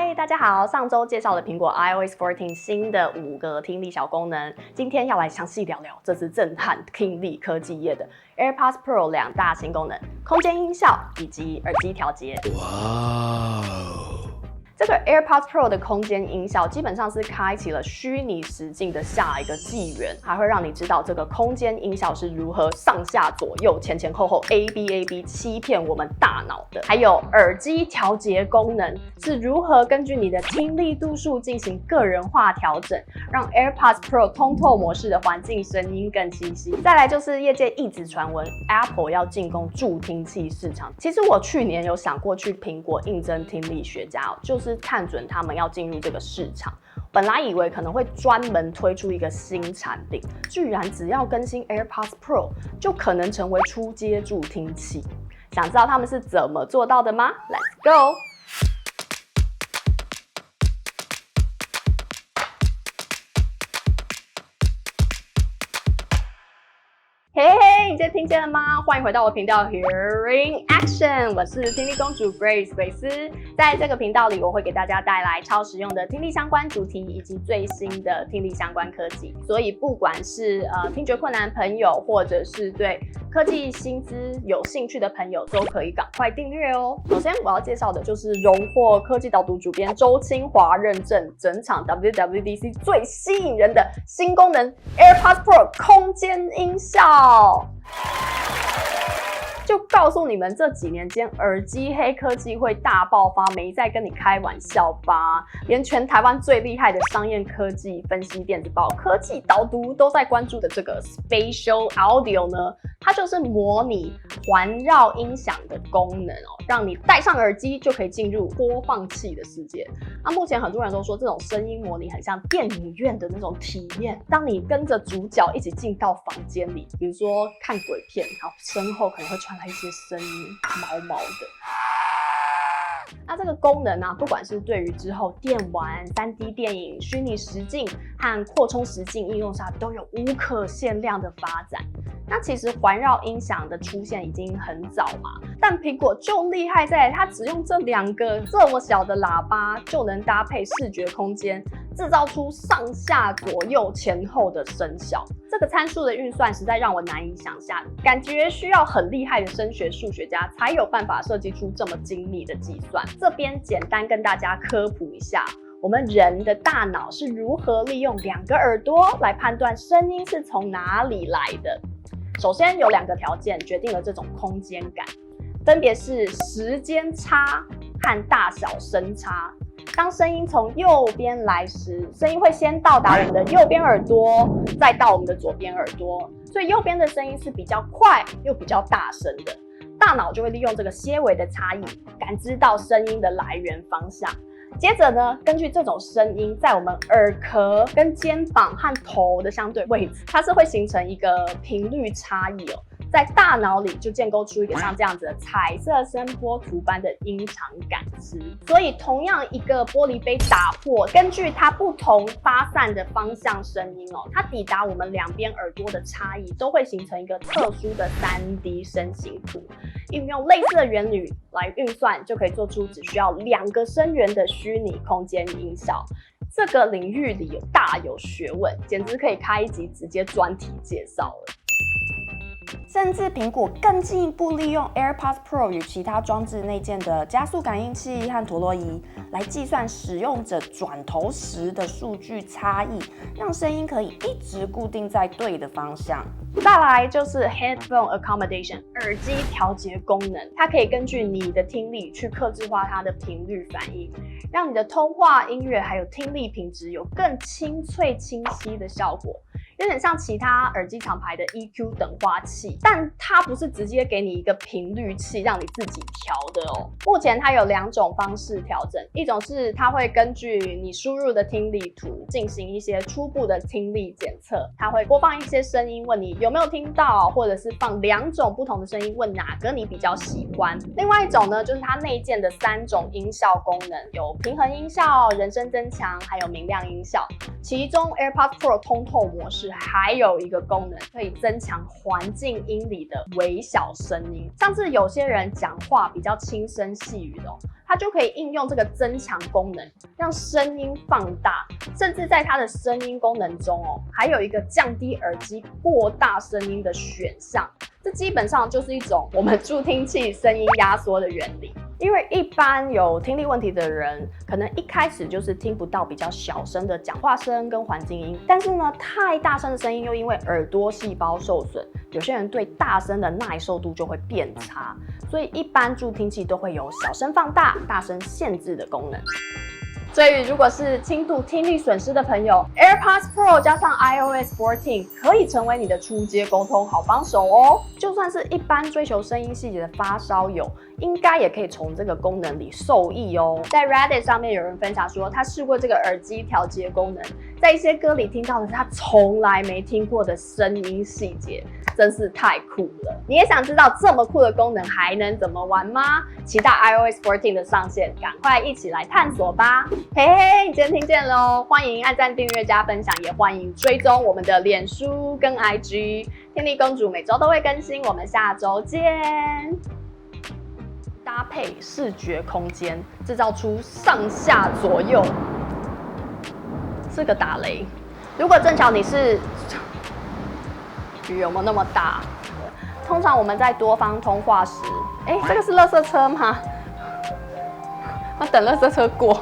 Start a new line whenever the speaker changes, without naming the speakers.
嗨，大家好！上周介绍了苹果 iOS 14新的5个听力小功能，今天要来详细聊聊这次震撼听力科技业的 AirPods Pro 2大新功能：空间音效以及耳机调节。哇！这个 AirPods Pro 的空间音效基本上是开启了虚拟实境的下一个纪元，还会让你知道这个空间音效是如何上下左右前前后后 ABAB 欺骗我们大脑的。还有耳机调节功能是如何根据你的听力度数进行个人化调整，让 AirPods Pro 通透模式的环境声音更清晰。再来就是业界一直传闻 Apple 要进攻助听器市场，其实我去年有想过去苹果应征听力学家，就是看准他们要进入这个市场，本来以为可能会专门推出一个新产品，居然只要更新 AirPods Pro 就可能成为初阶助听器。想知道他们是怎么做到的吗？ Let's go！嘿嘿，你今天听见了吗？欢迎回到我频道 Hearing Action， 我是听力公主 Grace 鬼斯。在这个频道里，我会给大家带来超实用的听力相关主题以及最新的听力相关科技。所以不管是听觉困难朋友，或者是对科技新知有兴趣的朋友，都可以赶快订阅哦。首先我要介绍的就是荣获科技导读主编周清华认证，整场 WWDC 最吸引人的新功能 AirPods Pro 空间音效。就告诉你们，这几年间耳机黑科技会大爆发，没在跟你开玩笑吧？连全台湾最厉害的商业科技分析电子报科技导读都在关注的这个 Spatial Audio 呢，它就是模拟环绕音响的功能哦，让你戴上耳机就可以进入播放器的世界。那目前很多人都说这种声音模拟很像电影院的那种体验，当你跟着主角一起进到房间里，比如说看鬼片，然后身后可能会传来一些声音，毛毛的。那这个功能啊，不管是对于之后电玩、3D 电影、虚拟实境和扩充实境应用上，都有无可限量的发展。那其实环绕音响的出现已经很早嘛，但苹果就厉害在它只用这2个这么小的喇叭，就能搭配视觉空间，制造出上下左右前后的声效。这个参数的运算实在让我难以想象，感觉需要很厉害的声学数学家才有办法设计出这么精密的计算。这边简单跟大家科普一下，我们人的大脑是如何利用2个耳朵来判断声音是从哪里来的。首先有2个条件决定了这种空间感，分别是时间差和大小声差。当声音从右边来时，声音会先到达我们的右边耳朵，再到我们的左边耳朵，所以右边的声音是比较快又比较大声的。大脑就会利用这个些微的差异，感知到声音的来源方向。接着呢，根据这种声音在我们耳壳跟肩膀和头的相对位置，它是会形成一个频率差异哦，在大脑里就建构出一个像这样子的彩色声波图般的音场感知。所以同样一个玻璃杯打破，根据它不同发散的方向声音哦，它抵达我们2边耳朵的差异都会形成一个特殊的3D 声形图。运用类似的原理来运算，就可以做出只需要2个声源的虚拟空间音效。这个领域里大有学问，简直可以开一集直接专题介绍了。甚至苹果更进一步利用 AirPods Pro 与其他装置内建的加速感应器和陀螺仪来计算使用者转头时的数据差异，让声音可以一直固定在对的方向。再来就是 Headphone Accommodation 耳机调节功能，它可以根据你的听力去客制化它的频率反应，让你的通话、音乐还有听力品质有更清脆清晰的效果。有点像其他耳机厂牌的 EQ 等化器，但它不是直接给你一个频率器让你自己调的哦。目前它有2种方式调整，一种是它会根据你输入的听力图进行一些初步的听力检测，它会播放一些声音问你有没有听到，或者是放2种不同的声音问哪个你比较喜欢。另外一种呢，就是它内建的3种音效功能，有平衡音效、人声增强，还有明亮音效。其中 AirPods Pro 通透模式还有一个功能，可以增强环境音里的微小声音，像是有些人讲话比较轻声细语的它就可以应用这个增强功能，让声音放大，甚至在它的声音功能中还有一个降低耳机过大声音的选项。这基本上就是一种我们助听器声音压缩的原理。因为一般有听力问题的人，可能一开始就是听不到比较小声的讲话声跟环境音，但是呢，太大声的声音又因为耳朵细胞受损，有些人对大声的耐受度就会变差，所以一般助听器都会有小声放大、大声限制的功能。所以，如果是轻度听力损失的朋友 ，AirPods Pro 加上 iOS 14可以成为你的初阶沟通好帮手哦。就算是一般追求声音细节的发烧友，应该也可以从这个功能里受益哦。在 Reddit 上面有人分享说，他试过这个耳机调节功能，在一些歌里听到的是他从来没听过的声音细节，真是太酷了。你也想知道这么酷的功能还能怎么玩吗？期待 iOS 14的上线，赶快一起来探索吧！嘿嘿，你今天听见喽，欢迎按赞、订阅、加分享，也欢迎追踪我们的脸书跟 IG。天力公主每周都会更新，我们下周见。搭配视觉空间，制造出上下左右，是个打雷。如果正巧你是雨有没有那么大？通常我们在多方通话时，这个是垃圾车吗？要等垃圾车过。